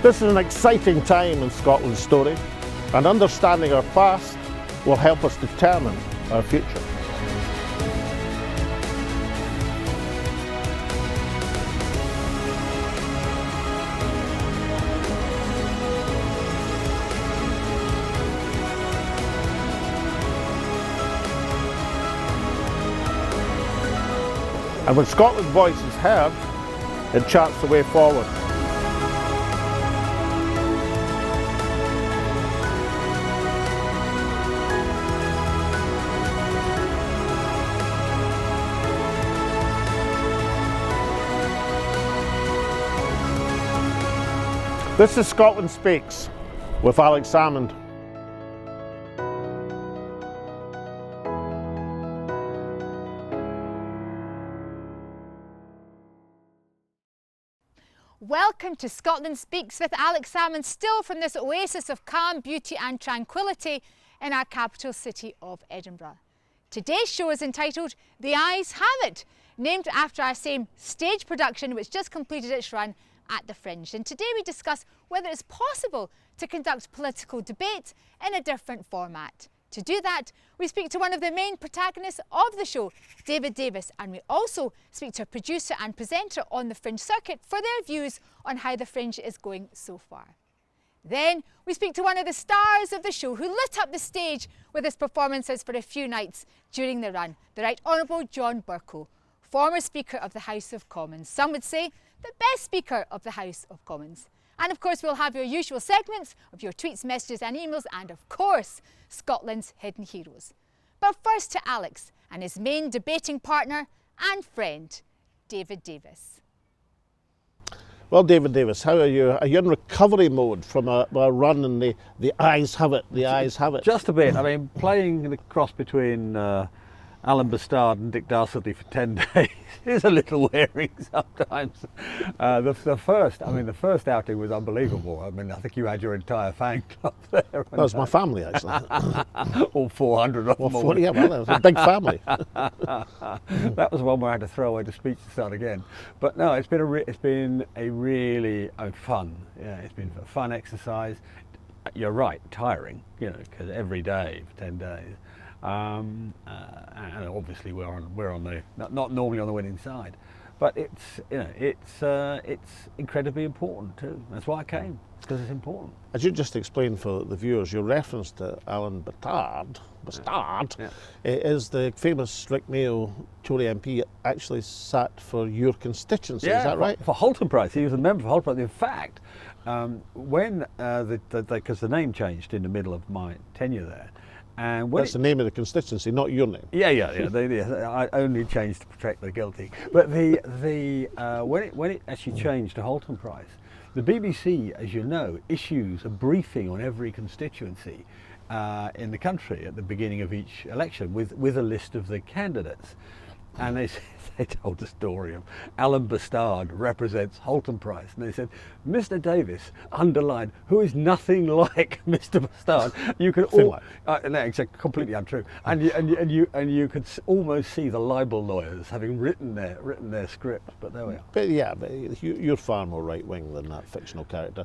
This is an exciting time in Scotland's story, and understanding our past will help us determine our future. And when Scotland's voice is heard, it charts the way forward. This is Scotland Speaks with Salmond. Welcome to Scotland Speaks with Salmond, still from this oasis of calm, beauty and tranquility in our capital city of Edinburgh. Today's show is entitled The AYES Have It, named after our same stage production which just completed its run at the Fringe. And today we discuss whether it's possible to conduct political debate in a different format. To do that, we speak to one of the main protagonists of the show, David Davis, and we also speak to a producer and presenter on the Fringe circuit for their views on how the Fringe is going so far. Then we speak to one of the stars of the show who lit up the stage with his performances for a few nights during the run, the Right Honourable John Bercow, former Speaker of the House of Commons. Some would say the best Speaker of the House of Commons. And of course we'll have your usual segments of your tweets, messages and emails, and of course Scotland's hidden heroes. But first to Alex and his main debating partner and friend, David Davis. Well, David Davis, how are you? Are you in recovery mode from a run in the AYES Have It, the AYES Have It? Just a bit. I mean, playing the cross between Alan Bastard and Dick Dastardly for 10 days is a little wearing sometimes. The first outing was unbelievable. I mean, I think you had your entire fan club there. That was my family, actually. All 400 of them. Well, yeah, well, that was a big family. That was one where I had to throw away the speech to start again. But no, it's been a really fun. Yeah, it's been a fun exercise. You're right, tiring. Because every day for 10 days. And obviously we're on the not normally on the winning side, but it's incredibly important too. That's why I came, because it's important. As you just explained for the viewers, your reference to Alan Bastard is the famous Rick Mayo Tory MP actually sat for your constituency. Is that right? For Halton Price, he was a member for Halton Price. In fact, when because the name changed in the middle of my tenure there. And that's the name of the constituency, not your name. Yeah. I only changed to protect the guilty. But when it actually changed to Halton Price, the BBC, as you know, issues a briefing on every constituency in the country at the beginning of each election with a list of the candidates. And they told the story of Alan Bastard represents Halton Price, and they said, Mr. Davis underlined, who is nothing like Mr. Bastard. You could no, it's completely untrue, and you could almost see the libel lawyers having written their script. But there we are. But you're far more right wing than that fictional character,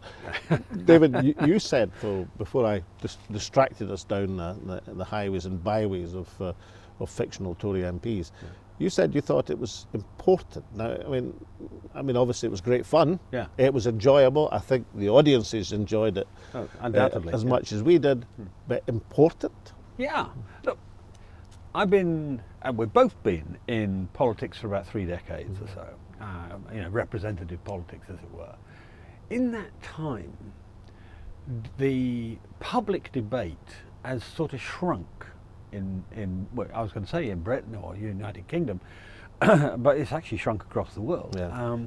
David. You said before I distracted us down the highways and byways of fictional Tory MPs. Yeah. You said you thought it was important. Now, I mean, obviously it was great fun. Yeah. It was enjoyable. I think the audiences enjoyed it undoubtedly as much as we did. But important. Yeah. Look, I've been, and we've both been in politics for about 3 decades or so. Representative politics, as it were. In that time, the public debate has sort of shrunk. Well, I was going to say in Britain or United Kingdom, but it's actually shrunk across the world. Yeah.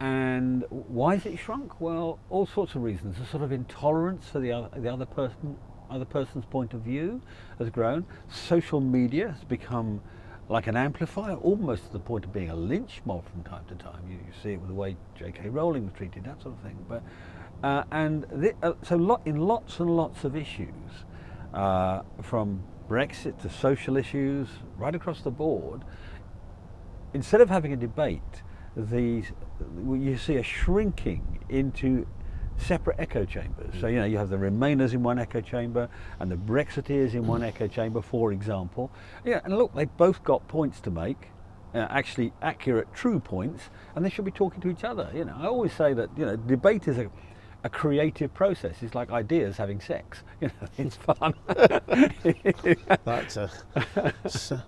And why has it shrunk? Well, all sorts of reasons. A sort of intolerance for the other person's point of view has grown. Social media has become like an amplifier, almost to the point of being a lynch mob from time to time. You see it with the way J.K. Rowling was treated, that sort of thing. But in lots and lots of issues, from Brexit to social issues, right across the board, instead of having a debate, you see a shrinking into separate echo chambers. So, you have the Remainers in one echo chamber and the Brexiteers in one echo chamber, for example. Yeah, and look, they've both got points to make, actually accurate, true points, and they should be talking to each other. I always say that, debate is a creative process. It's like ideas having sex. It's fun. That's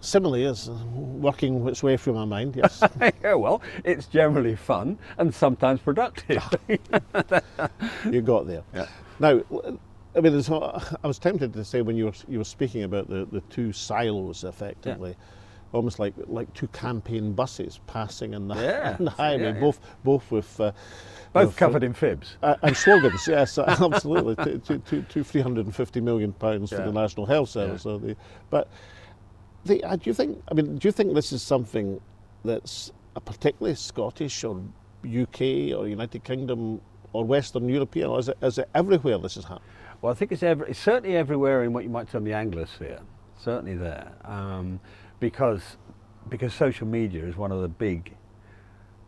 simile is working its way through my mind. Yes. Yeah, well, it's generally fun and sometimes productive. You got there. Yeah. Now, I mean, I was tempted to say when you were speaking about the two silos, effectively, almost like two campaign buses passing in the highway, both with. Both covered in fibs. And slogans, yes, absolutely. Two £350 million for the National Health Service. Yeah. Do you think this is something that's a particularly Scottish or UK or United Kingdom or Western European, or is it everywhere this is happening? Well, I think it's certainly everywhere in what you might term the Anglosphere. Certainly there, because social media is one of the big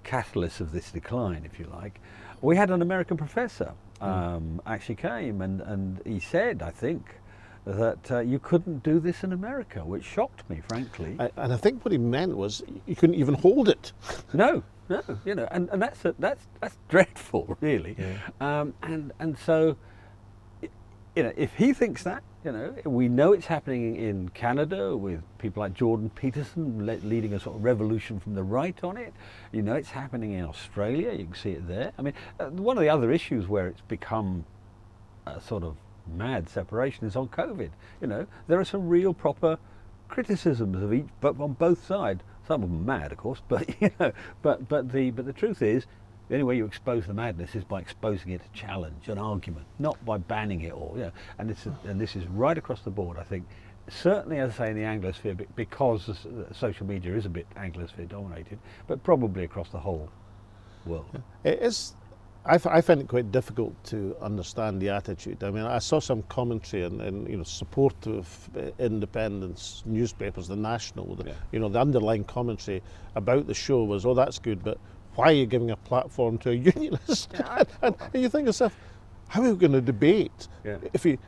catalyst of this decline, if you like. We had an American professor actually came and he said, I think, that you couldn't do this in America, which shocked me, frankly. And I think what he meant was you couldn't even hold it. No, and that's dreadful, really. Yeah. And so, if he thinks that, we know it's happening in Canada with people like Jordan Peterson leading a sort of revolution from the right on it. It's happening in Australia. You can see it there. I mean, one of the other issues where it's become a sort of mad separation is on COVID. There are some real proper criticisms of each, but on both sides. Some of them mad, of course, but but the truth is, the only way you expose the madness is by exposing it to challenge, an argument, not by banning it all. And this is right across the board, I think. Certainly, as I say, in the Anglosphere, because social media is a bit Anglosphere dominated, but probably across the whole world. It is. I find it quite difficult to understand the attitude. I mean, I saw some commentary and support of independent newspapers, the National. The underlying commentary about the show was, "Oh, that's good, but why are you giving a platform to a unionist?" and you think to yourself, how are we going to debate? If you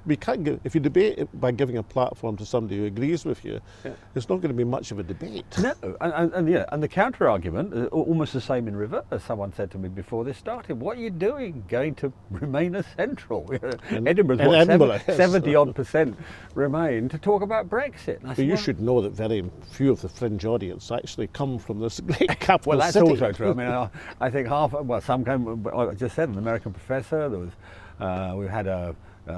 debate it by giving a platform to somebody who agrees with you, it's not going to be much of a debate. No, and the counter argument, almost the same in reverse. Someone said to me before this started, "What are you doing going to Remainer Central?" Edinburgh's 70-odd% Remain to talk about Brexit. But you should know that very few of the fringe audience actually come from this great capital that's city. Also true. I mean, I think some came. I just said an American professor. There was. We've had a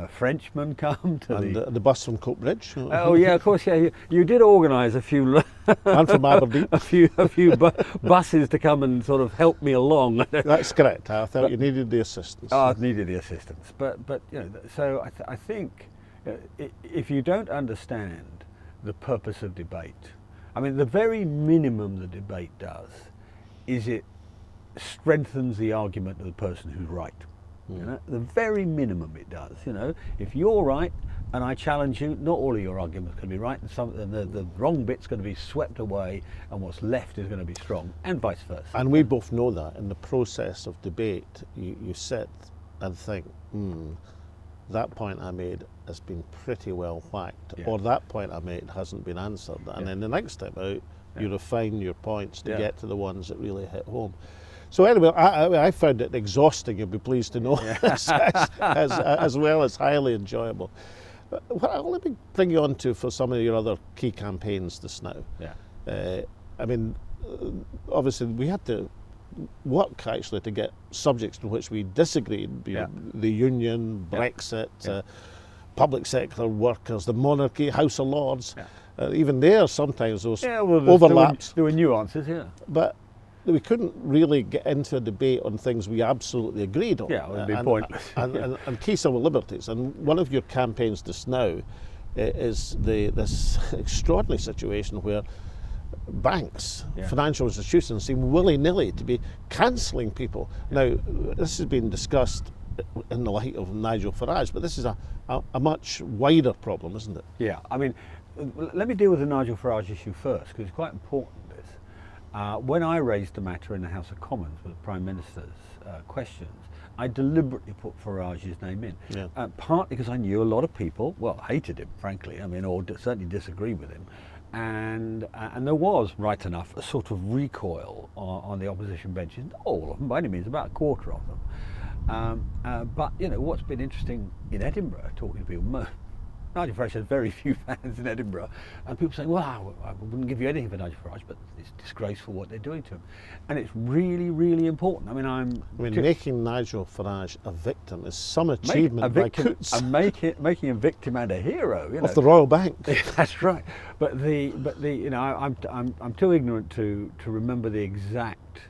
Frenchman come to the bus from Coatbridge. Oh yeah, of course. Yeah, you did organise a few. And from Aberdeen, a few buses to come and sort of help me along. That's correct. I thought you needed the assistance. I needed the assistance, but so I think if you don't understand the purpose of debate, I mean, the very minimum the debate does is it strengthens the argument of the person who's right. The very minimum it does. If you're right and I challenge you, not all of your arguments can be right, and the wrong bit's going to be swept away, and what's left is going to be strong, and vice versa. And we both know that in the process of debate, you sit and think, that point I made has been pretty well whacked, or that point I made hasn't been answered, and then the next time out, you refine your points to get to the ones that really hit home. So anyway, I found it exhausting, you'll be pleased to know, as well as highly enjoyable. Let me bring you on to for some of your other key campaigns just now. I mean, obviously we had to work actually to get subjects in which we disagreed, the union, Brexit, public sector workers, the monarchy, House of Lords. Even there sometimes those overlaps. There were nuances, But we couldn't really get into a debate on things we absolutely agreed on. It would be pointless. And key civil liberties. And one of your campaigns just now is this extraordinary situation where banks, financial institutions seem willy-nilly to be cancelling people. Now, this has been discussed in the light of Nigel Farage, but this is a much wider problem, isn't it? Yeah, I mean, let me deal with the Nigel Farage issue first, because it's quite important, this. When I raised the matter in the House of Commons with the Prime Minister's questions, I deliberately put Farage's name in, partly because I knew a lot of people, well, hated him, frankly, I mean, or certainly disagreed with him. And there was, right enough, a sort of recoil on the opposition benches. Not all of them, by any means, about a quarter of them. But, you know, what's been interesting in Edinburgh, talking to people, Nigel Farage has very few fans in Edinburgh, and people saying, well, I wouldn't give you anything for Nigel Farage, but it's disgraceful what they're doing to him. And it's really, really important. I mean, making Nigel Farage a victim is some achievement by Coots. And making a victim and a hero, you know. Of the Royal Bank. That's right. But you know, I'm too ignorant to remember the exact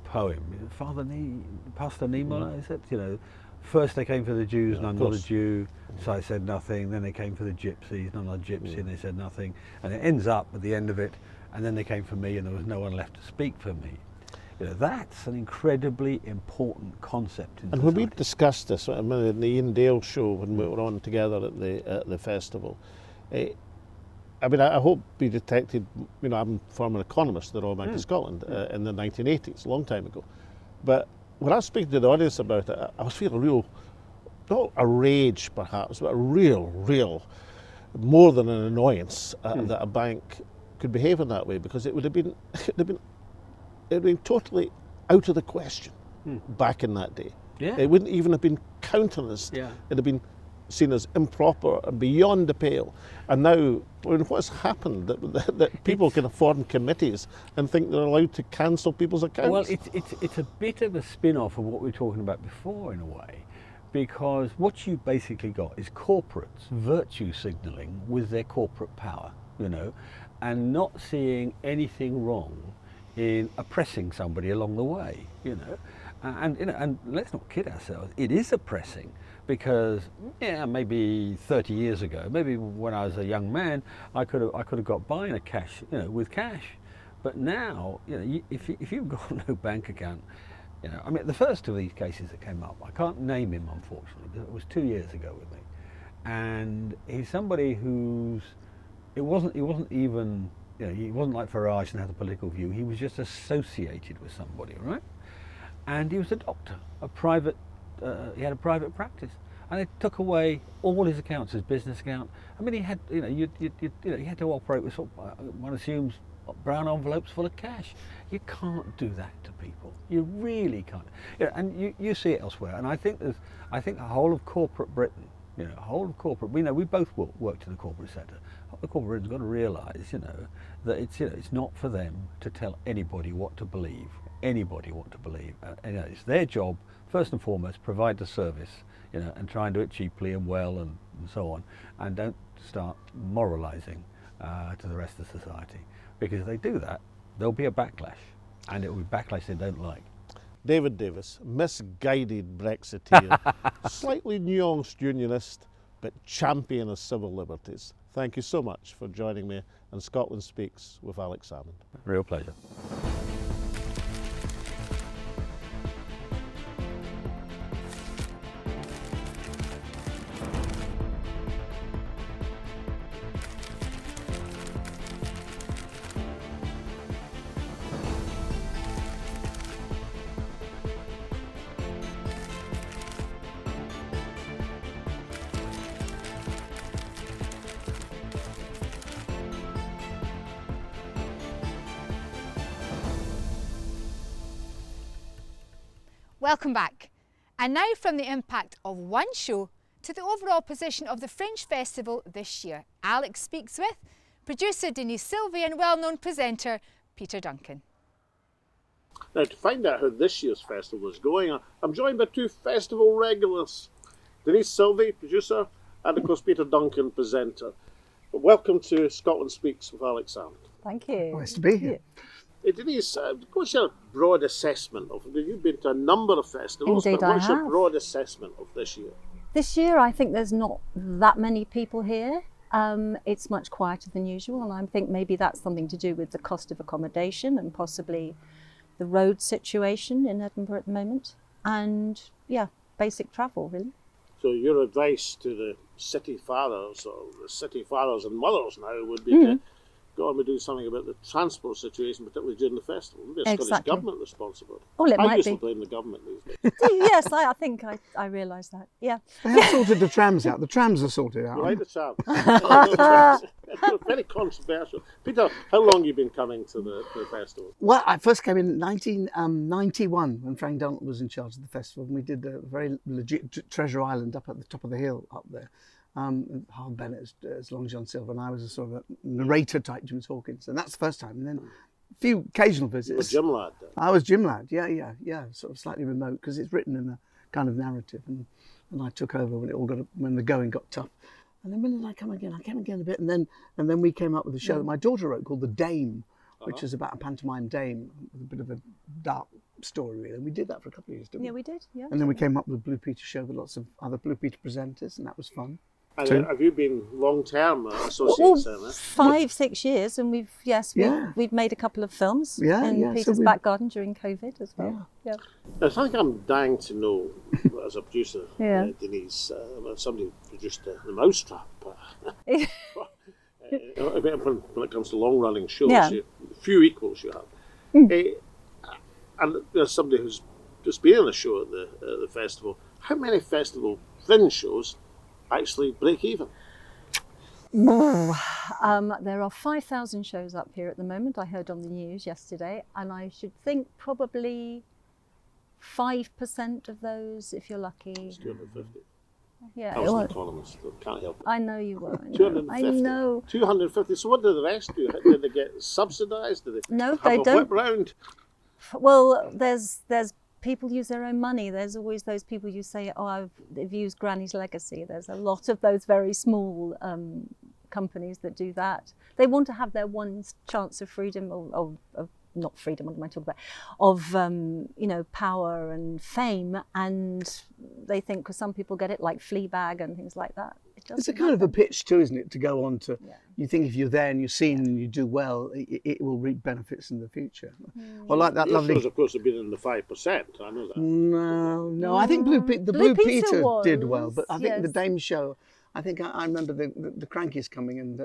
poem. Pastor Niemoller, is it? You know, first they came for the Jews, none not a Jew, so I said nothing. Then they came for the gypsies, none not a gypsy, and they said nothing. And it ends up at the end of it, and then they came for me, and there was no one left to speak for me. You know, that's an incredibly important concept in society. And when we discussed this in the Ian Dale show when we were on together at the festival, I mean, I hope we detected, you know, I'm a former economist at the Royal Bank of Scotland in the 1980s, a long time ago. But when I was speaking to the audience about it, I was feeling a real, not a rage perhaps, but a real, more than an annoyance that a bank could behave in that way, because it would have been totally out of the question back in that day. Yeah. It wouldn't even have been countenanced. Yeah. It'd have been seen as improper and beyond the pale. And now, what's happened that people can form committees and think they're allowed to cancel people's accounts? Well, it's a bit of a spin-off of what we were talking about before, in a way, because what you basically got is corporates virtue signalling with their corporate power, you know, and not seeing anything wrong in oppressing somebody along the way, you know. And let's not kid ourselves, it is oppressing, because maybe 30 years ago, maybe when I was a young man, I could have got by in with cash. But now, you know, if you've got no bank account, you know, I mean, the first of these cases that came up, I can't name him unfortunately, because it was 2 years ago with me, and he's somebody it wasn't even, you know, he wasn't like Farage and had a political view. He was just associated with somebody, right? And he was a doctor, he had a private practice, and they took away all his accounts, his business account. I mean, he had, you know, you had to operate with, one assumes, brown envelopes full of cash. You can't do that to people. You really can't. You know, and you see it elsewhere. And I think the whole of corporate Britain, you know, we both worked in the corporate sector. The corporate Britain's got to realise, you know, that it's not for them to tell anybody what to believe. You know, it's their job, first and foremost, provide the service, you know, and try and do it cheaply and well and so on, and don't start moralising to the rest of society, because if they do that, there'll be a backlash, and it will be backlash they don't like. David Davis, misguided Brexiteer, slightly nuanced unionist, but champion of civil liberties. Thank you so much for joining me on Scotland Speaks with Alex Salmond. Real pleasure. Welcome back. And now from the impact of one show to the overall position of the Fringe Festival this year. Alex speaks with producer Denise Silvey and well-known presenter Peter Duncan. Now, to find out how this year's festival is going, I'm joined by two festival regulars. Denise Silvey, producer, and of course Peter Duncan, presenter. Welcome to Scotland Speaks with Alex Salmond. Thank you. Nice to be here. Denise, what's your broad assessment of, you've been to a number of festivals, Indeed, but what's I your have. broad assessment of this year? This year I think there's not that many people here. It's much quieter than usual, and I think maybe that's something to do with the cost of accommodation and possibly the road situation in Edinburgh at the moment, and basic travel really. So your advice to the city fathers, or the city fathers and mothers now, would be to got on to do something about the transport situation, particularly during the festival. Maybe a Scottish Exactly. government responsible. Well, it I might used to be. blame the government these days. Yes, I think I realise that. Yeah. They have sorted the trams out. The trams are sorted out. You like the sound? It's very controversial. Peter, how long have you been coming to the festival? Well, I first came in 1991 when Frank Duncan was in charge of the festival, and we did a very legit Treasure Island up at the top of the hill up there. Harl Bennett as Long John Silver, and I was a sort of a narrator type, James Hawkins, and that's the first time. And then a few occasional You were visits. Jim Lad then. I was Jim Lad, yeah, sort of slightly remote because it's written in a kind of narrative, and I took over when the going got tough. And then when did I come again? I came again a bit, and then we came up with a show that my daughter wrote called The Dame, which is about a pantomime dame with a bit of a dark story, really. And we did that for a couple of years, didn't we? Yeah, we did. Yeah. And then we came up with a Blue Peter show with lots of other Blue Peter presenters, and that was fun. And Two. have you been long-term associates then? 5-6 years, and Yeah. we've made a couple of films Yeah, in yeah, so Peter's we- back garden during COVID as well. Yeah. I think I'm dying to know, as a producer, Yeah. Denise, somebody who produced The Mousetrap. When it comes to long-running shows, Yeah. few equals you have. And there's somebody who's just been on a show at the festival. How many festival fringe shows actually break even? There are 5,000 shows up here at the moment. I heard on the news yesterday, and I should think probably 5% of those, if you're lucky. It's 250. Yeah, I was an economist, so can't help it. I know you were. 250. I know. 250. So what do the rest do? Did they get subsidised? Did they No, have they a don't. whip round? Well, there's people use their own money. There's always those people you say, oh, they've used Granny's legacy. There's a lot of those very small companies that do that. They want to have their one chance of freedom, or not freedom, what am I talking about? Of, power and fame. And they think, because some people get it, like Fleabag and things like that. It's a kind of a pitch too, isn't it, to go on to, Yeah. you think if you're there and you're seen and you do well, it will reap benefits in the future. Or like that Your lovely... shows, of course, have been in the 5%. I know that. No, I think Blue Blue Peter Peter did well, was, but I think the yes. Dame show, I think I remember the Crankies coming and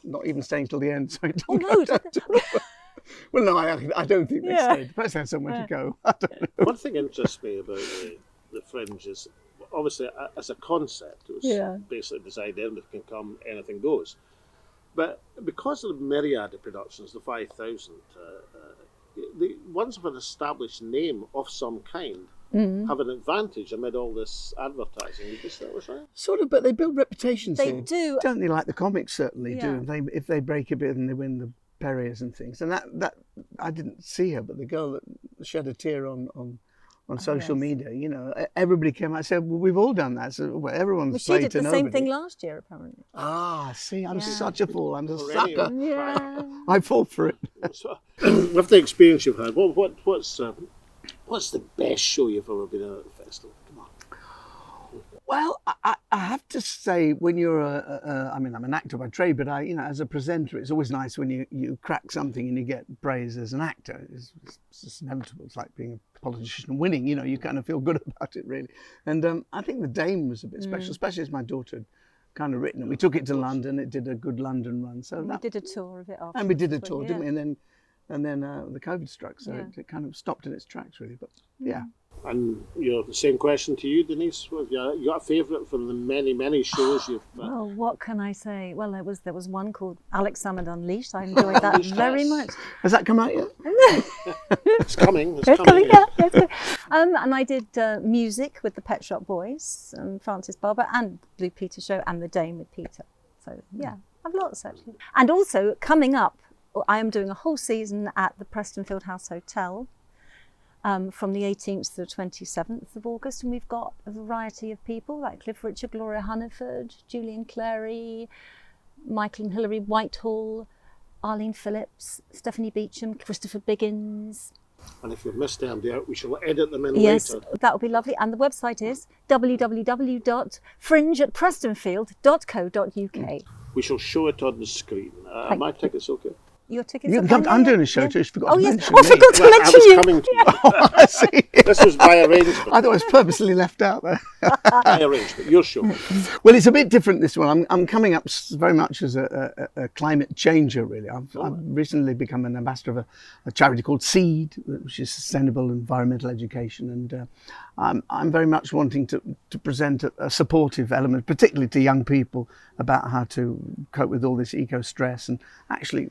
not even staying till the end. So I don't Oh, know. no. Well, no, I don't think they Yeah. stayed. Perhaps they had somewhere to go. I don't know. One thing interests me about the Fringe is, obviously, as a concept, it was Yeah. basically designed anything can come, anything goes. But because of the myriad of productions, the 5,000, the ones with an established name of some kind have an advantage amid all this advertising. You guess that was right? Sort of, but they build reputations They here. do. Don't they, like the comics certainly Yeah. do. If they break a bit and they win the Perriers and things. And that I didn't see her, but the girl that shed a tear on social yes. media, everybody came out and said, well, we've all done that. So well, everyone's Well, she played did to the nobody. same thing last year, apparently. Ah, see, I'm Yeah. such a fool. I'm a Already, sucker. Yeah. I fall for it. So, with the experience you've had, what's the best show you've ever been at the festival? Come on. Well, I have to say, when you're I'm an actor by trade, but as a presenter, it's always nice when you crack something and you get praise as an actor. It's just inevitable. It's like being a politician and winning. You kind of feel good about it, really. And I think The Dame was a bit special, especially as my daughter had kind of written it. We took it to London. It did a good London run. So We that, did a tour of it after. and we did a tour, didn't we? Yeah. And then the COVID struck, so Yeah. it kind of stopped in its tracks, really. But yeah. And the same question to you, Denise. What have you got a favourite from the many shows you've? Well, what can I say? Well, there was one called Alex Salmond Unleashed. I enjoyed that very much. Has that come out yet? It's coming. It's It's coming. coming out. Yes. And I did music with the Pet Shop Boys, Francis Barber, and Blue Peter show, and The Dame with Peter. So yeah, I've lots actually. And also coming up, I am doing a whole season at the Preston Fieldhouse Hotel. From the 18th to the 27th of August, and we've got a variety of people like Cliff Richard, Gloria Hunniford, Julian Clary, Michael and Hilary Whitehall, Arlene Phillips, Stephanie Beecham, Christopher Biggins. And if you've missed them out, we shall edit them in Yes, later. that would be lovely. And the website is www.fringeatprestonfield.co.uk. We shall show it on the screen. Thank My you. ticket's okay. your tickets. You are can come. fine, I'm yeah, doing a show yeah. too. You forgot Oh to yes, mention I me. forgot to Well, I mention was you. coming to you. Oh, I see. This was by arrangement. I thought it was purposely left out there. By arrangement. Your show. Well, it's a bit different this one. I'm coming up very much as a climate changer, really. I've recently become an ambassador of a charity called SEED, which is Sustainable Environmental Education, and I'm very much wanting to present a supportive element, particularly to young people, about how to cope with all this eco stress and actually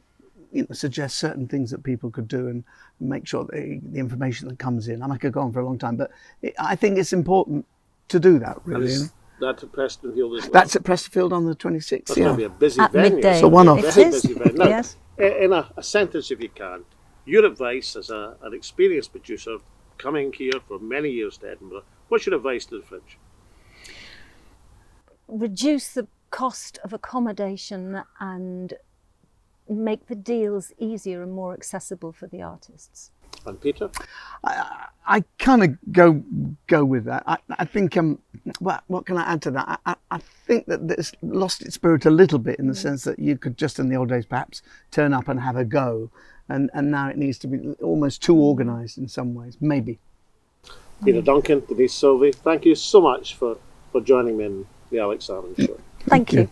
suggest certain things that people could do and make sure that the information that comes in. I could go on for a long time, but I think it's important to do that, really. Is that at Prestonfield as well? That's at Prestonfield on the 26th. That's going to be a busy At venue. midday. So one-off. Very It is. busy venue. Now, Yes. in a sentence, if you can, your advice as an experienced producer coming here for many years to Edinburgh, what's your advice to the Fringe? Reduce the cost of accommodation and make the deals easier and more accessible for the artists. And Peter? I kind of go with that. I think what can I add to that? I think that it's lost its spirit a little bit in the sense that you could just in the old days perhaps turn up and have a go, and now it needs to be almost too organised in some ways, maybe. Peter Duncan, Denise Silvey, thank you so much for joining me in the Alex Salmond Show. Thank you.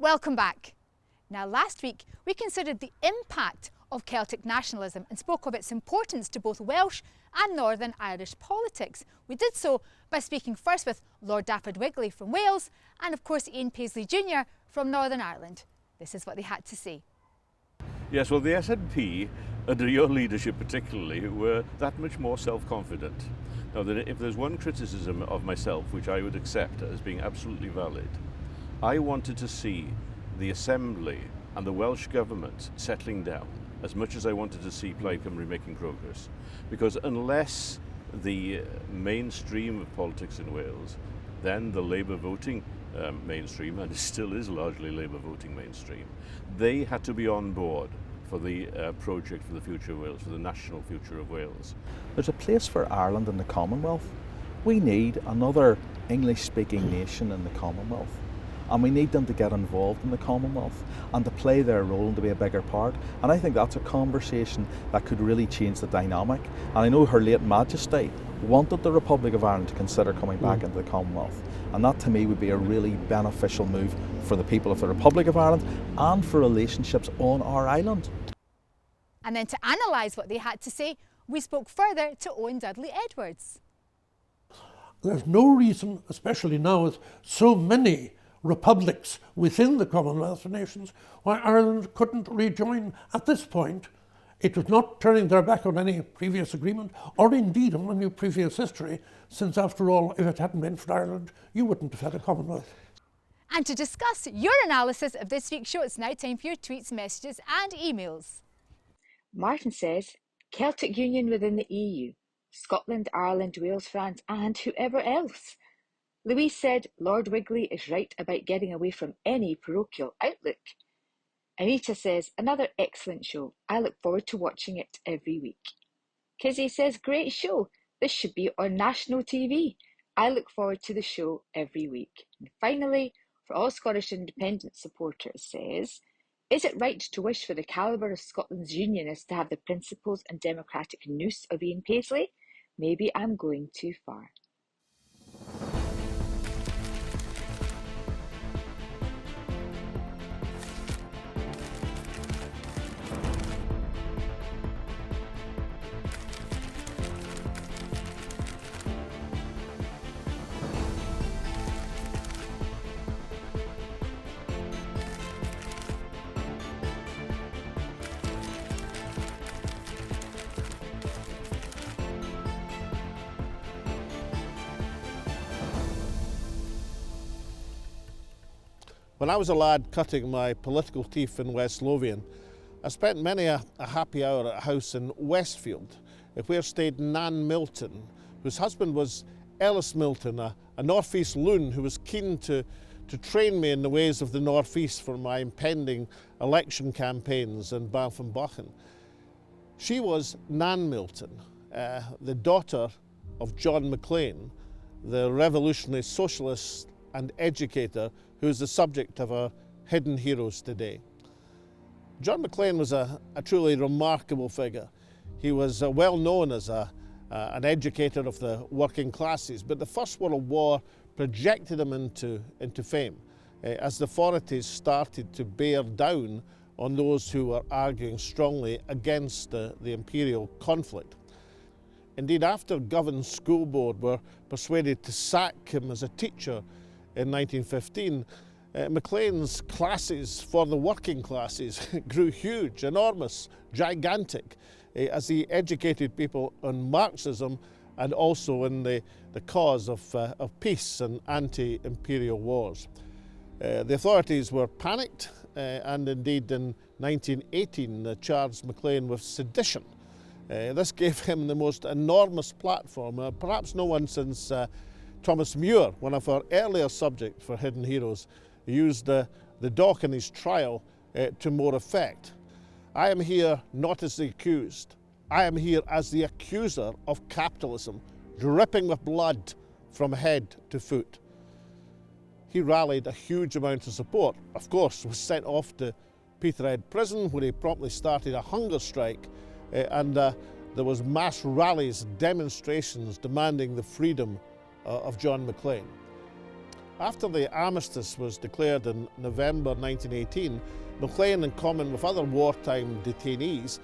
Welcome back. Now, last week we considered the impact of Celtic nationalism and spoke of its importance to both Welsh and Northern Irish politics. We did so by speaking first with Lord Dafydd Wigley from Wales and of course Ian Paisley Jr. from Northern Ireland. This is what they had to say. Yes, well, the SNP, under your leadership particularly, were that much more self-confident. Now, if there's one criticism of myself, which I would accept as being absolutely valid, I wanted to see the Assembly and the Welsh Government settling down as much as I wanted to see Plaid Cymru making progress. Because unless the mainstream of politics in Wales, then the Labour voting mainstream, and it still is largely Labour voting mainstream, they had to be on board for the project for the future of Wales, for the national future of Wales. There's a place for Ireland in the Commonwealth. We need another English-speaking nation in the Commonwealth. And we need them to get involved in the Commonwealth and to play their role and to be a bigger part. And I think that's a conversation that could really change the dynamic. And I know Her late Majesty wanted the Republic of Ireland to consider coming back into the Commonwealth. And that to me would be a really beneficial move for the people of the Republic of Ireland and for relationships on our island. And then to analyse what they had to say, we spoke further to Owen Dudley-Edwards. There's no reason, especially now with so many republics within the Commonwealth of Nations, why Ireland couldn't rejoin at this point. It was not turning their back on any previous agreement or indeed on any previous history, since after all, if it hadn't been for Ireland, you wouldn't have had a Commonwealth. And to discuss your analysis of this week's show, it's now time for your tweets, messages and emails. Martin says, Celtic Union within the EU, Scotland, Ireland, Wales, France and whoever else. Louise said, Lord Wigley is right about getting away from any parochial outlook. Anita says, another excellent show. I look forward to watching it every week. Kizzy says, great show. This should be on national TV. I look forward to the show every week. And finally, for all Scottish independent supporters says, is it right to wish for the calibre of Scotland's unionists to have the principles and democratic nous of Ian Paisley? Maybe I'm going too far. When I was a lad cutting my political teeth in West Lothian, I spent many a happy hour at a house in Westfield, where stayed Nan Milton, whose husband was Ellis Milton, a North East loon who was keen to train me in the ways of the North East for my impending election campaigns in Banff and Buchan. She was Nan Milton, the daughter of John Maclean, the revolutionary socialist and educator who is the subject of our hidden heroes today. John Maclean was a truly remarkable figure. He was well known as an educator of the working classes, but the First World War projected him into fame as the authorities started to bear down on those who were arguing strongly against the imperial conflict. Indeed, after Govan School Board were persuaded to sack him as a teacher in 1915, Maclean's classes for the working classes grew huge, enormous, gigantic, as he educated people on Marxism and also in the cause of peace and anti-imperial wars. The authorities were panicked and indeed in 1918 charged Maclean with sedition. This gave him the most enormous platform, perhaps no one since Thomas Muir, one of our earlier subjects for Hidden Heroes, used the dock in his trial to more effect. I am here not as the accused. I am here as the accuser of capitalism, dripping with blood from head to foot. He rallied a huge amount of support. Of course, was sent off to Peterhead prison, where he promptly started a hunger strike, and there was mass rallies, demonstrations demanding the freedom of John Maclean. After the armistice was declared in November 1918, Maclean, in common with other wartime detainees,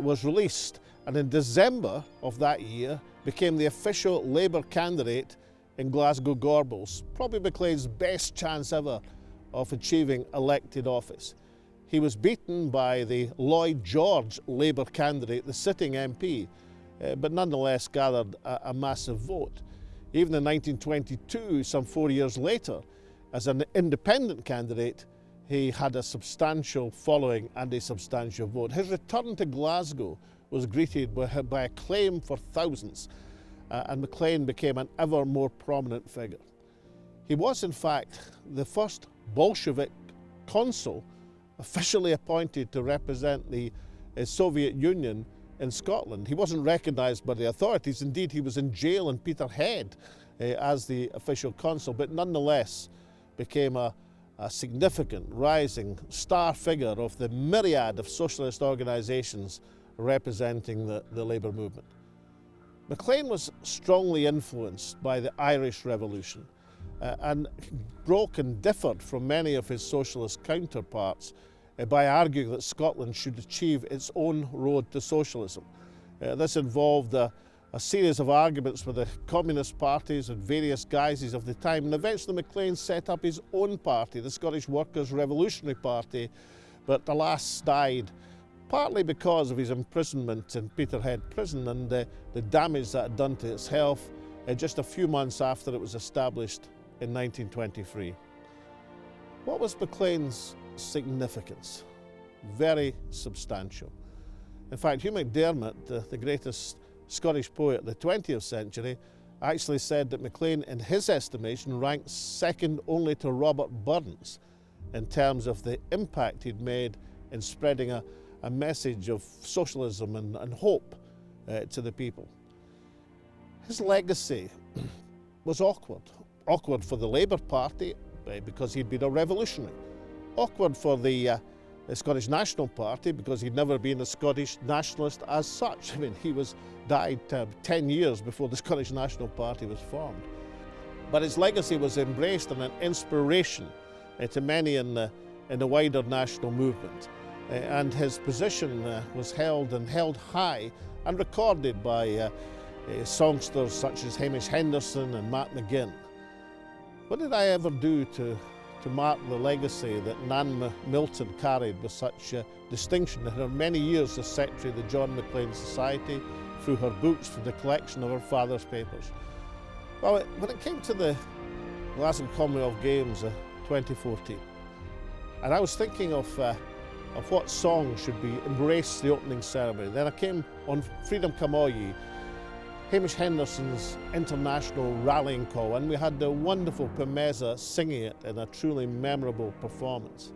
was released, and in December of that year became the official Labour candidate in Glasgow Gorbals, probably Maclean's best chance ever of achieving elected office. He was beaten by the Lloyd George Labour candidate, the sitting MP, but nonetheless gathered a massive vote. Even in 1922, some 4 years later, as an independent candidate, he had a substantial following and a substantial vote. His return to Glasgow was greeted by acclaim for thousands, and Maclean became an ever more prominent figure. He was, in fact, the first Bolshevik consul officially appointed to represent the Soviet Union in Scotland. He wasn't recognised by the authorities. Indeed, he was in jail in Peterhead as the official consul, but nonetheless became a significant rising star figure of the myriad of socialist organisations representing the Labour movement. Maclean was strongly influenced by the Irish Revolution and broke and differed from many of his socialist counterparts by arguing that Scotland should achieve its own road to socialism. This involved a series of arguments with the communist parties and various guises of the time, and eventually Maclean set up his own party, the Scottish Workers' Revolutionary Party, but alas died partly because of his imprisonment in Peterhead prison and the damage that had done to its health just a few months after it was established in 1923. What was Maclean's significance? Very substantial. In fact, Hugh MacDiarmid, the greatest Scottish poet of the 20th century, actually said that Maclean, in his estimation, ranked second only to Robert Burns in terms of the impact he'd made in spreading a message of socialism and hope to the people. His legacy was awkward. Awkward for the Labour Party because he'd been a revolutionary. Awkward for the Scottish National Party because he'd never been a Scottish nationalist as such. I mean, he died 10 years before the Scottish National Party was formed. But his legacy was embraced and an inspiration to many in the wider national movement. And his position was held high and recorded by songsters such as Hamish Henderson and Matt McGinn. What did I ever do to mark the legacy that Nan Milton carried with such distinction in her many years as secretary of the John Maclean Society, through her books, through the collection of her father's papers? Well, when it came to the Glasgow Commonwealth Games 2014, And I was thinking of what song should be embrace the opening ceremony. Then I came on Freedom Come All Ye, Hamish Henderson's international rallying call, and we had the wonderful Pemeza singing it in a truly memorable performance.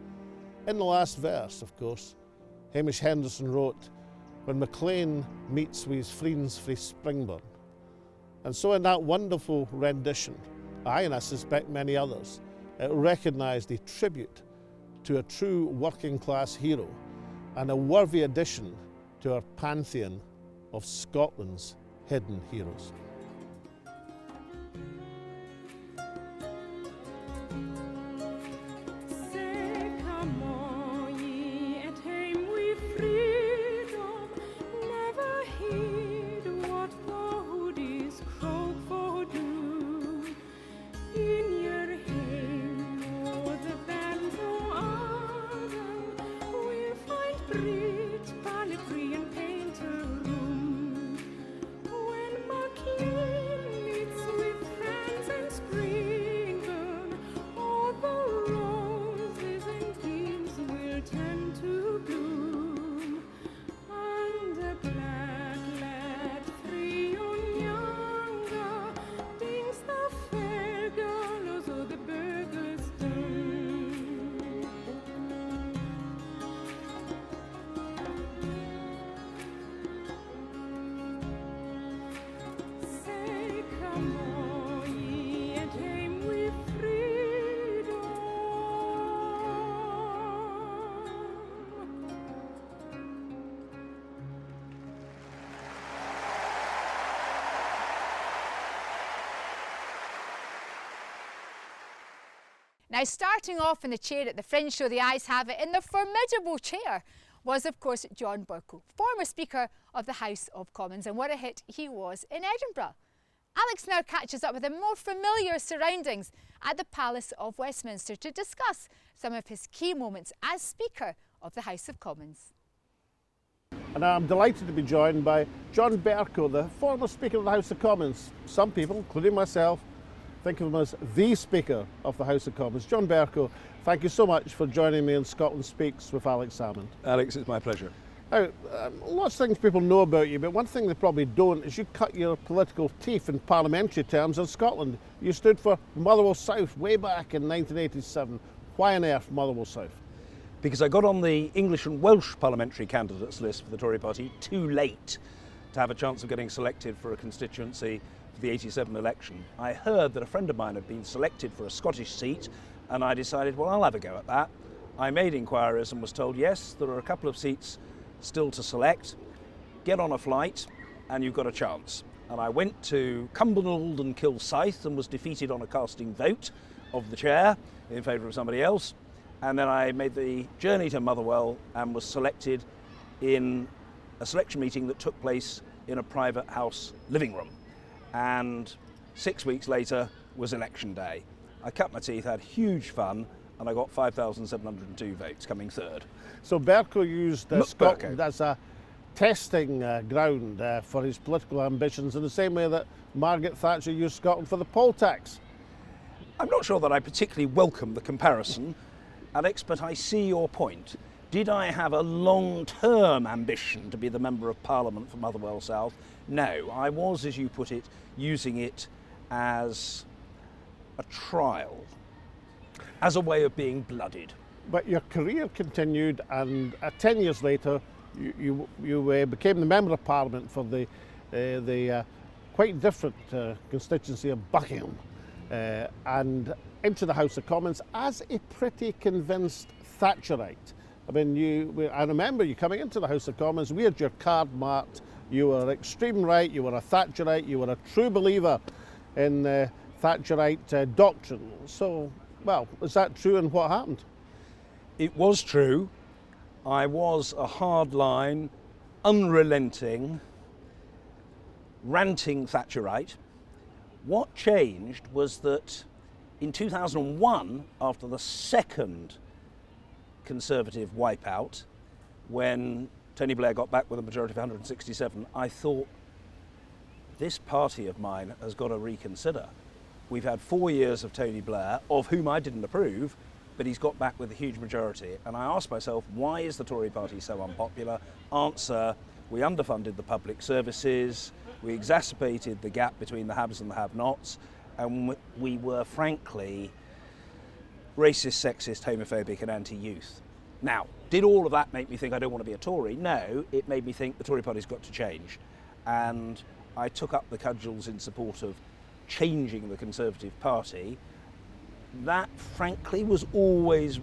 In the last verse, of course, Hamish Henderson wrote, "When MacLean meets with his friends frae Springburn." And so in that wonderful rendition, I, and I suspect many others, it recognised a tribute to a true working class hero and a worthy addition to our pantheon of Scotland's hidden heroes. Now, starting off in the chair at the Fringe Show, the Ayes have it, in the formidable chair was, of course, John Bercow, former Speaker of the House of Commons, and what a hit he was in Edinburgh. Alex now catches up with the more familiar surroundings at the Palace of Westminster to discuss some of his key moments as Speaker of the House of Commons. And I'm delighted to be joined by John Bercow, the former Speaker of the House of Commons. Some people, including myself, think of him as the Speaker of the House of Commons. John Bercow, thank you so much for joining me in Scotland Speaks with Alex Salmond. Alex, it's my pleasure. Now, lots of things people know about you, but one thing they probably don't is you cut your political teeth in parliamentary terms in Scotland. You stood for Motherwell South way back in 1987. Why on earth Motherwell South? Because I got on the English and Welsh parliamentary candidates list for the Tory party too late to have a chance of getting selected for a constituency for the 87 election. I heard that a friend of mine had been selected for a Scottish seat, and I decided, well, I'll have a go at that. I made inquiries and was told, yes, there are a couple of seats still to select. Get on a flight and you've got a chance. And I went to Cumbernauld and Kilsyth and was defeated on a casting vote of the chair in favour of somebody else. And then I made the journey to Motherwell and was selected in a selection meeting that took place in a private house living room. And 6 weeks later was election day. I cut my teeth, had huge fun, and I got 5,702 votes, coming third. So Bercow used Scotland as a testing ground for his political ambitions in the same way that Margaret Thatcher used Scotland for the poll tax. I'm not sure that I particularly welcome the comparison, Alex, but I see your point. Did I have a long-term ambition to be the Member of Parliament for Motherwell South? No, I was, as you put it, using it as a trial, as a way of being blooded. But your career continued, and 10 years later, you became the Member of Parliament for the quite different constituency of Buckingham, and into the House of Commons as a pretty convinced Thatcherite. I mean, I remember you coming into the House of Commons, we had your card marked, you were extreme right, you were a Thatcherite, you were a true believer in Thatcherite doctrine. So, well, is that true, and what happened? It was true. I was a hardline, unrelenting, ranting Thatcherite. What changed was that in 2001, after the second Conservative wipeout, when Tony Blair got back with a majority of 167, I thought, this party of mine has got to reconsider. We've had 4 years of Tony Blair, of whom I didn't approve, but he's got back with a huge majority. And I asked myself, why is the Tory party so unpopular? Answer, we underfunded the public services, we exacerbated the gap between the haves and the have-nots, and we were frankly racist, sexist, homophobic and anti-youth. Now, did all of that make me think I don't want to be a Tory? No, it made me think the Tory party's got to change. And I took up the cudgels in support of changing the Conservative Party. That, frankly, was always,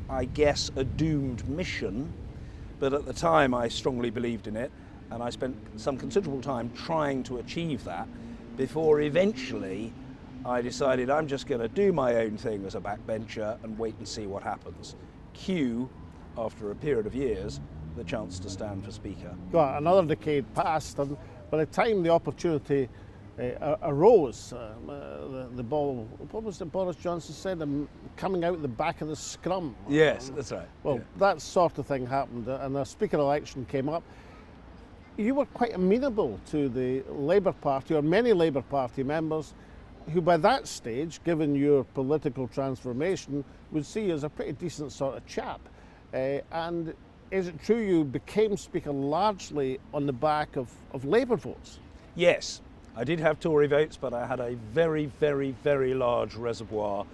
I guess, a doomed mission. But at the time, I strongly believed in it. And I spent some considerable time trying to achieve that before eventually I decided I'm just going to do my own thing as a backbencher and wait and see what happens. Cue, after a period of years, the chance to stand for Speaker. Well, another decade passed, and by the time the opportunity arose, the ball, what was it Boris Johnson said, coming out the back of the scrum? Yes, that's right. Well, yeah. That sort of thing happened, and a Speaker election came up. You were quite amenable to the Labour Party, or many Labour Party members, who by that stage, given your political transformation, would see you as a pretty decent sort of chap. And is it true you became Speaker largely on the back of Labour votes? Yes, I did have Tory votes, but I had a very, very, very large reservoir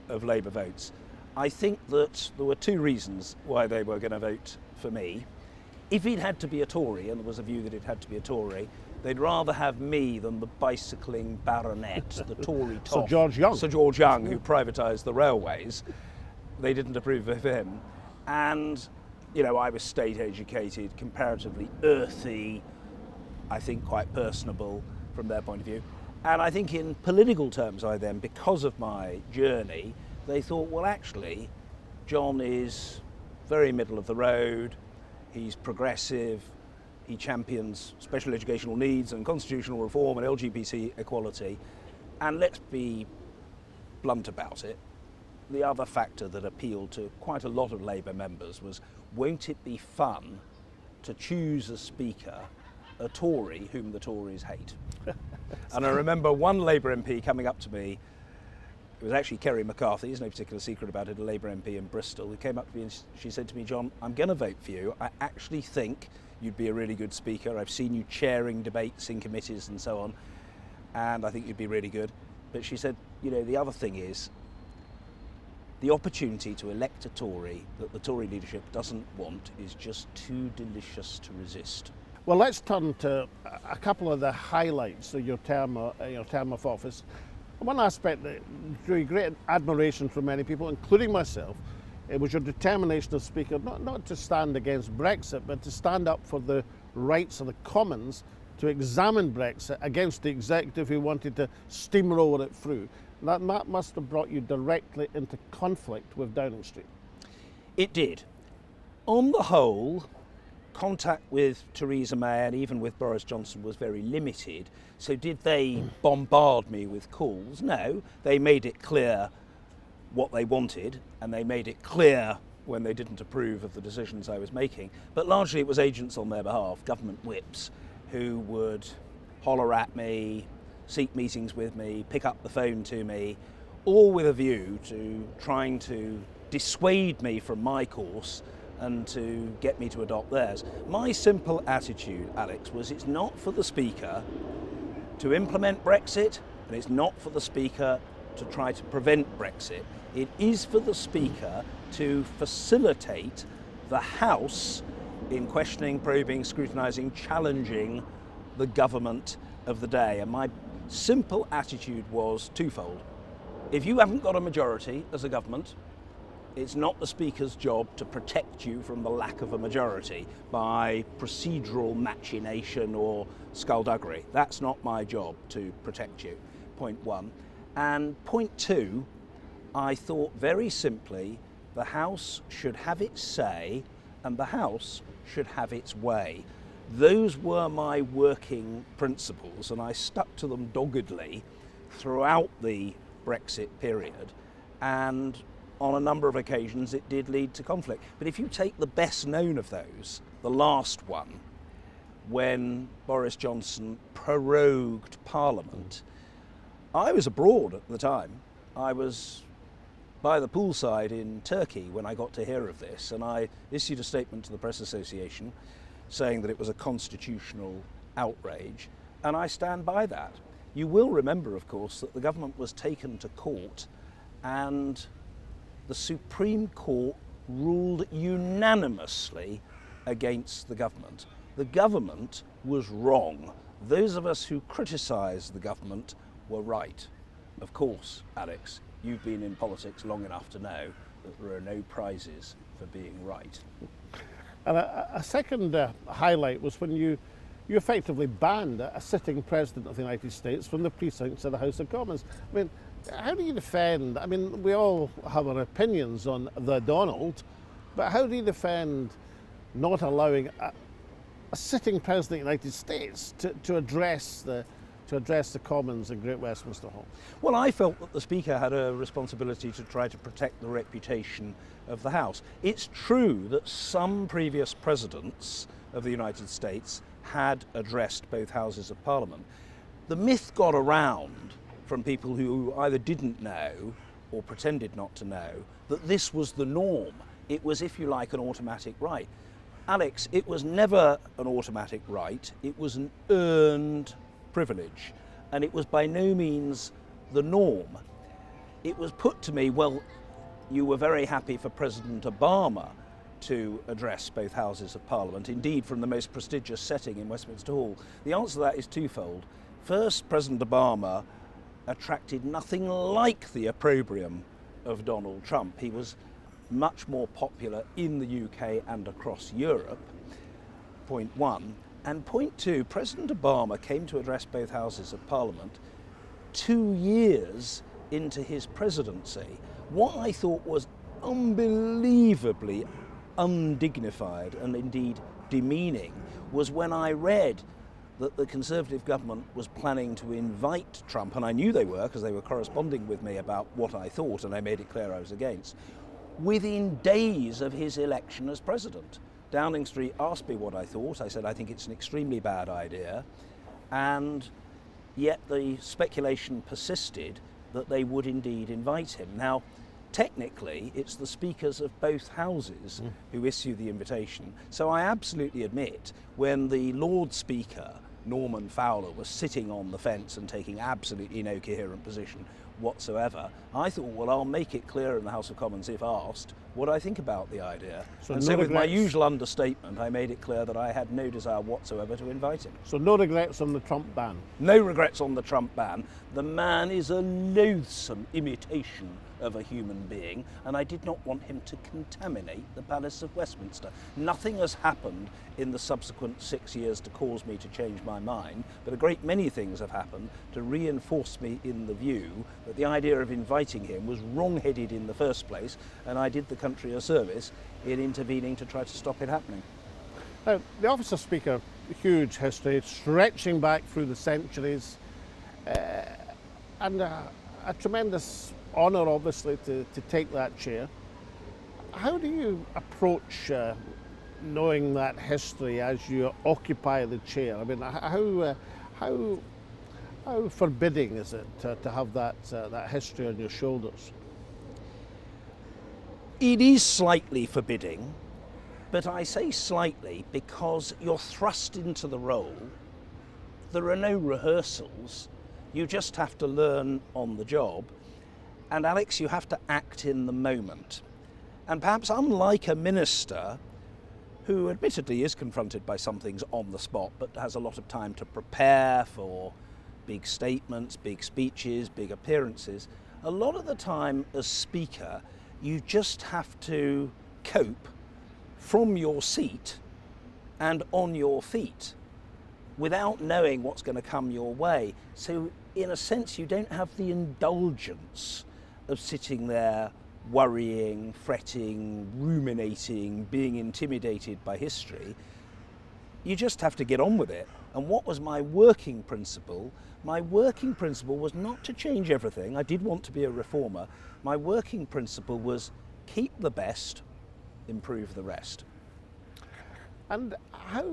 of Labour votes. I think that there were two reasons why they were going to vote for me. If it had to be a Tory, and there was a view that it had to be a Tory, they'd rather have me than the bicycling baronet, the Tory toff. Sir George Young. Sir George Young, who privatised the railways. They didn't approve of him. And, you know, I was state educated, comparatively earthy, I think quite personable from their point of view. And I think in political terms, I then, because of my journey, they thought, well, actually, John is very middle of the road, he's progressive, he champions special educational needs and constitutional reform and LGBT equality. And let's be blunt about it, the other factor that appealed to quite a lot of Labour members was, won't it be fun to choose a Speaker, a Tory whom the Tories hate? And I remember one Labour MP coming up to me, it was actually Kerry McCarthy, there's no particular secret about it, a Labour MP in Bristol, who came up to me and she said to me, John, I'm going to vote for you. I actually think you'd be a really good Speaker. I've seen you chairing debates in committees and so on, and I think you'd be really good. But she said, you know, the other thing is, the opportunity to elect a Tory that the Tory leadership doesn't want is just too delicious to resist. Well, let's turn to a couple of the highlights of your term of office. One aspect that drew great admiration from many people, including myself, it was your determination as Speaker not to stand against Brexit, but to stand up for the rights of the Commons to examine Brexit against the executive who wanted to steamroll it through. That must have brought you directly into conflict with Downing Street. It did. On the whole, contact with Theresa May and even with Boris Johnson was very limited. So did they bombard me with calls? No, they made it clear what they wanted, and they made it clear when they didn't approve of the decisions I was making. But largely it was agents on their behalf, government whips, who would holler at me, seek meetings with me, pick up the phone to me, all with a view to trying to dissuade me from my course and to get me to adopt theirs. My simple attitude, Alex, was it's not for the Speaker to implement Brexit, and it's not for the Speaker to try to prevent Brexit. It is for the Speaker to facilitate the House in questioning, probing, scrutinising, challenging the government of the day. And my simple attitude was twofold. If you haven't got a majority as a government, it's not the Speaker's job to protect you from the lack of a majority by procedural machination or skullduggery. That's not my job to protect you, point one. And point two, I thought very simply, the House should have its say and the House should have its way. Those were my working principles, and I stuck to them doggedly throughout the Brexit period, and on a number of occasions it did lead to conflict. But if you take the best known of those, the last one, when Boris Johnson prorogued Parliament, I was abroad at the time. I was by the poolside in Turkey when I got to hear of this, and I issued a statement to the Press Association saying that it was a constitutional outrage, and I stand by that. You will remember, of course, that the government was taken to court and the Supreme Court ruled unanimously against the government. The government was wrong. Those of us who criticised the government were right. Of course, Alex, you've been in politics long enough to know that there are no prizes for being right. And a second highlight was when you effectively banned a sitting president of the United States from the precincts of the House of Commons. I mean, how do you defend, I mean, we all have our opinions on the Donald, but how do you defend not allowing a sitting president of the United States to address the Commons in Great Westminster Hall? Well, I felt that the Speaker had a responsibility to try to protect the reputation of the House. It's true that some previous presidents of the United States had addressed both Houses of Parliament. The myth got around from people who either didn't know or pretended not to know that this was the norm. It was, if you like, an automatic right. Alex, it was never an automatic right. It was an earned privilege, and it was by no means the norm. It was put to me, well, you were very happy for President Obama to address both Houses of Parliament, indeed from the most prestigious setting in Westminster Hall. The answer to that is twofold. First, President Obama attracted nothing like the opprobrium of Donald Trump. He was much more popular in the UK and across Europe, point one. And point two, President Obama came to address both Houses of Parliament 2 years into his presidency. What I thought was unbelievably undignified and indeed demeaning was when I read that the Conservative government was planning to invite Trump, and I knew they were because they were corresponding with me about what I thought, and I made it clear I was against, within days of his election as president. Downing Street asked me what I thought. I said, I think it's an extremely bad idea. And yet the speculation persisted that they would indeed invite him. Now, technically, it's the speakers of both houses who issue the invitation. So I absolutely admit, when the Lord Speaker, Norman Fowler, was sitting on the fence and taking absolutely no coherent position whatsoever, I thought, well, I'll make it clear in the House of Commons, if asked, what I think about the idea. So with my usual understatement, I made it clear that I had no desire whatsoever to invite him. So no regrets on the Trump ban? No regrets on the Trump ban. The man is a loathsome imitation of a human being, and I did not want him to contaminate the Palace of Westminster. Nothing has happened in the subsequent 6 years to cause me to change my mind, but a great many things have happened to reinforce me in the view that the idea of inviting him was wrong-headed in the first place, and I did the country a service in intervening to try to stop it happening. Now, the Office of Speaker, huge history, stretching back through the centuries, and a tremendous honour, obviously, to take that chair. How do you approach knowing that history as you occupy the chair? I mean, how forbidding is it to have that history on your shoulders? It is slightly forbidding, but I say slightly because you're thrust into the role. There are no rehearsals. You just have to learn on the job. And Alex, you have to act in the moment. And perhaps unlike a minister, who admittedly is confronted by some things on the spot, but has a lot of time to prepare for big statements, big speeches, big appearances, a lot of the time as Speaker, you just have to cope from your seat and on your feet without knowing what's going to come your way. So in a sense, you don't have the indulgence of sitting there worrying, fretting, ruminating, being intimidated by history. You just have to get on with it. And what was my working principle? My working principle was not to change everything. I did want to be a reformer. My working principle was keep the best, improve the rest. And how,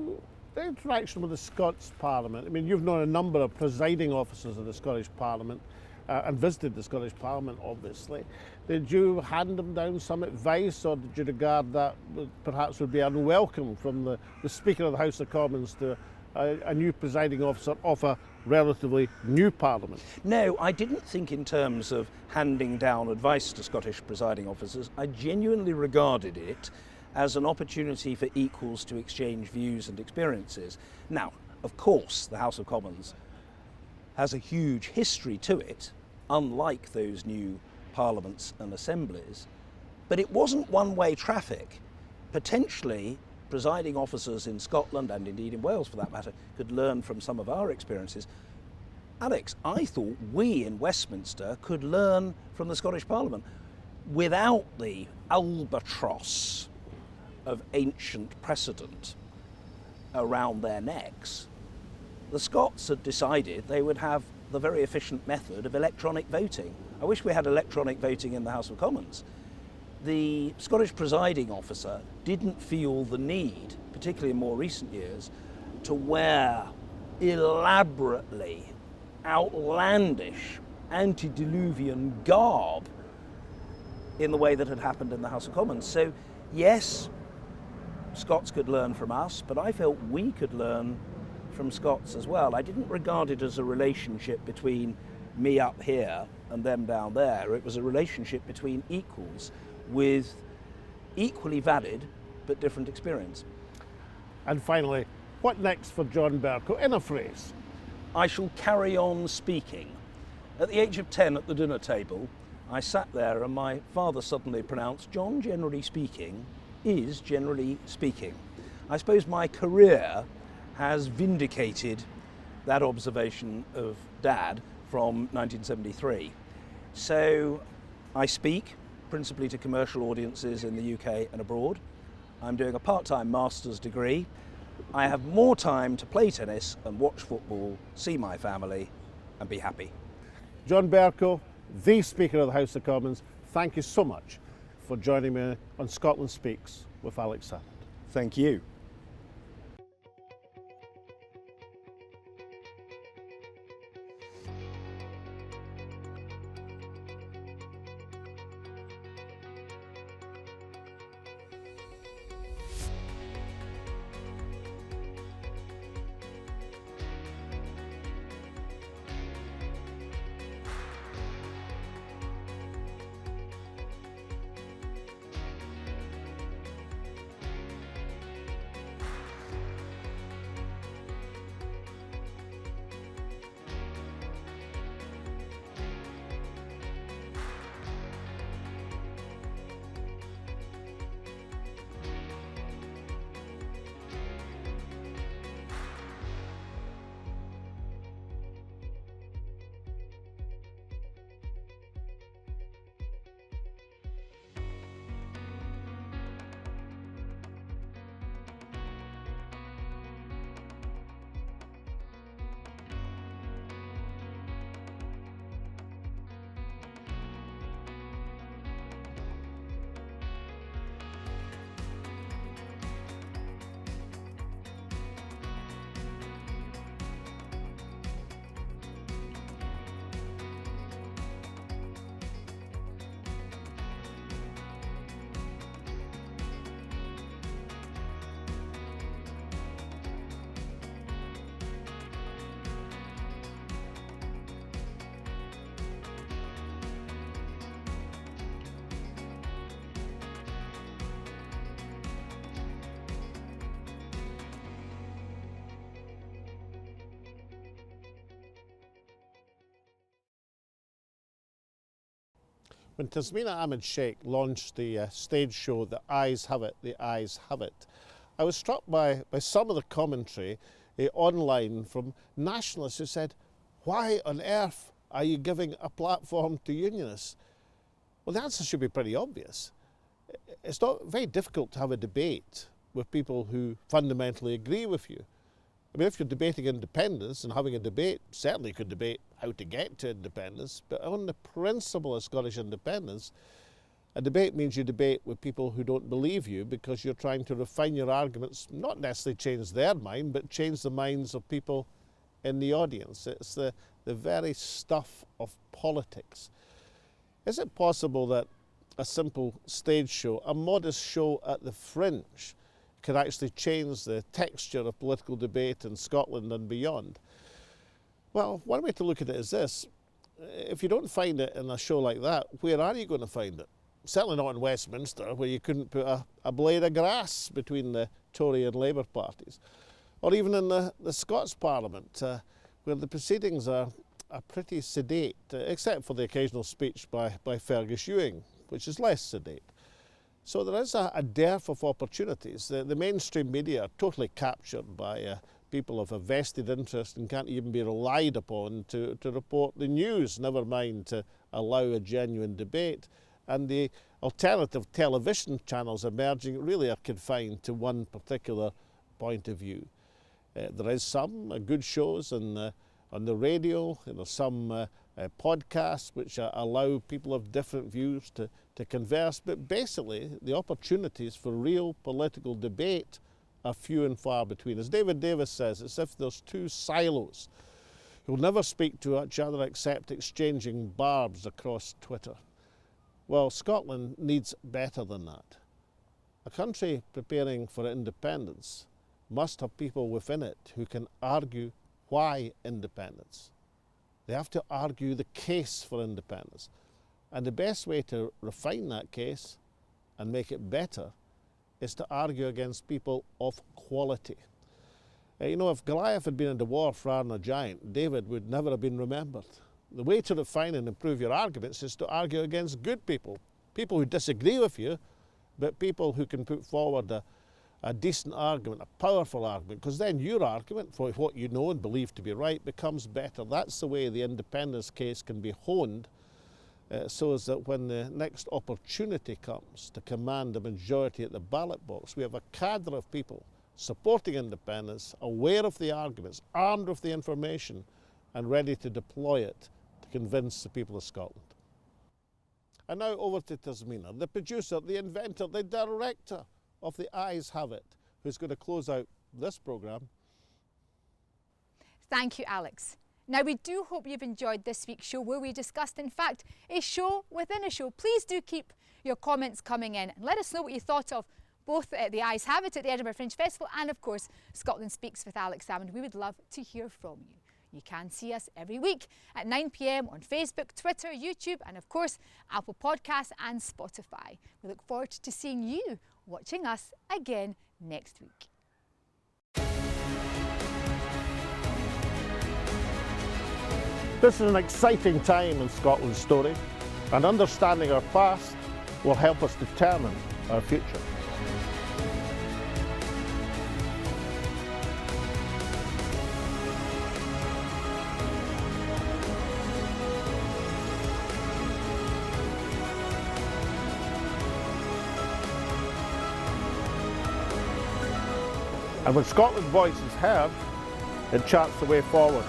the interaction with the Scots Parliament, I mean, you've known a number of presiding officers of the Scottish Parliament. and visited the Scottish Parliament, obviously. Did you hand them down some advice, or did you regard that perhaps would be unwelcome from the Speaker of the House of Commons to a new presiding officer of a relatively new Parliament? No, I didn't think in terms of handing down advice to Scottish presiding officers. I genuinely regarded it as an opportunity for equals to exchange views and experiences. Now, of course, the House of Commons has a huge history to it, unlike those new parliaments and assemblies, but it wasn't one-way traffic. Potentially, presiding officers in Scotland, and indeed in Wales for that matter, could learn from some of our experiences. Alex, I thought we in Westminster could learn from the Scottish Parliament without the albatross of ancient precedent around their necks. The Scots had decided they would have the very efficient method of electronic voting. I wish we had electronic voting in the House of Commons. The Scottish presiding officer didn't feel the need, particularly in more recent years, to wear elaborately outlandish antediluvian garb in the way that had happened in the House of Commons. So yes, Scots could learn from us, but I felt we could learn from Scots as well. I didn't regard it as a relationship between me up here and them down there. It was a relationship between equals with equally valid but different experience. And finally, what next for John Bercow, in a phrase? I shall carry on speaking. At the age of 10 at the dinner table, I sat there and my father suddenly pronounced, "John, generally speaking, is generally speaking." I suppose my career has vindicated that observation of Dad from 1973. So I speak principally to commercial audiences in the UK and abroad. I'm doing a part-time master's degree. I have more time to play tennis and watch football, see my family and be happy. John Bercow, the Speaker of the House of Commons, thank you so much for joining me on Scotland Speaks with Alex Salmond. Thank you. When Tasmina Ahmed Sheikh launched the stage show, The Ayes Have It, The Ayes Have It, I was struck by some of the commentary online from nationalists who said, why on earth are you giving a platform to unionists? Well, the answer should be pretty obvious. It's not very difficult to have a debate with people who fundamentally agree with you. I mean, if you're debating independence and having a debate, certainly you could debate how to get to independence, but on the principle of Scottish independence, a debate means you debate with people who don't believe you because you're trying to refine your arguments, not necessarily change their mind, but change the minds of people in the audience. It's the very stuff of politics. Is it possible that a simple stage show, a modest show at the Fringe, could actually change the texture of political debate in Scotland and beyond? Well, one way to look at it is this. If you don't find it in a show like that, where are you going to find it? Certainly not in Westminster, where you couldn't put a blade of grass between the Tory and Labour parties. Or even in the Scots Parliament, where the proceedings are pretty sedate, except for the occasional speech by Fergus Ewing, which is less sedate. So there is a dearth of opportunities. The mainstream media are totally captured by people of a vested interest and can't even be relied upon to report the news, never mind to allow a genuine debate. And the alternative television channels emerging really are confined to one particular point of view. There is some good shows on the radio, some podcasts which allow people of different views to converse, but basically the opportunities for real political debate are few and far between. As David Davis says, it's as if there's two silos who'll never speak to each other except exchanging barbs across Twitter. Well, Scotland needs better than that. A country preparing for independence must have people within it who can argue why independence. They have to argue the case for independence. And the best way to refine that case and make it better is to argue against people of quality. If Goliath had been a dwarf rather than a giant, David would never have been remembered. The way to refine and improve your arguments is to argue against good people, people who disagree with you, but people who can put forward a decent argument, a powerful argument, because then your argument for what you know and believe to be right becomes better. That's the way the independence case can be honed, so as that when the next opportunity comes to command a majority at the ballot box, we have a cadre of people supporting independence, aware of the arguments, armed with the information, and ready to deploy it to convince the people of Scotland. And now over to Tasmina, the producer, the inventor, the director of the AYES Have It, who's going to close out this programme. Thank you, Alex. Now, we do hope you've enjoyed this week's show, where we discussed, in fact, a show within a show. Please do keep your comments coming in and let us know what you thought of both the AYES Have It at the Edinburgh Fringe Festival and, of course, Scotland Speaks with Alex Salmond. We would love to hear from you. You can see us every week at 9 p.m. on Facebook, Twitter, YouTube, and, of course, Apple Podcasts and Spotify. We look forward to seeing you watching us again next week. This is an exciting time in Scotland's story, and understanding our past will help us determine our future. And when Scotland's voice is heard, it charts the way forward.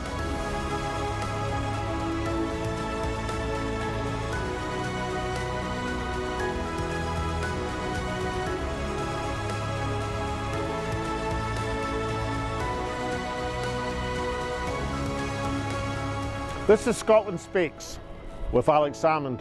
This is Scotland Speaks with Alex Salmond.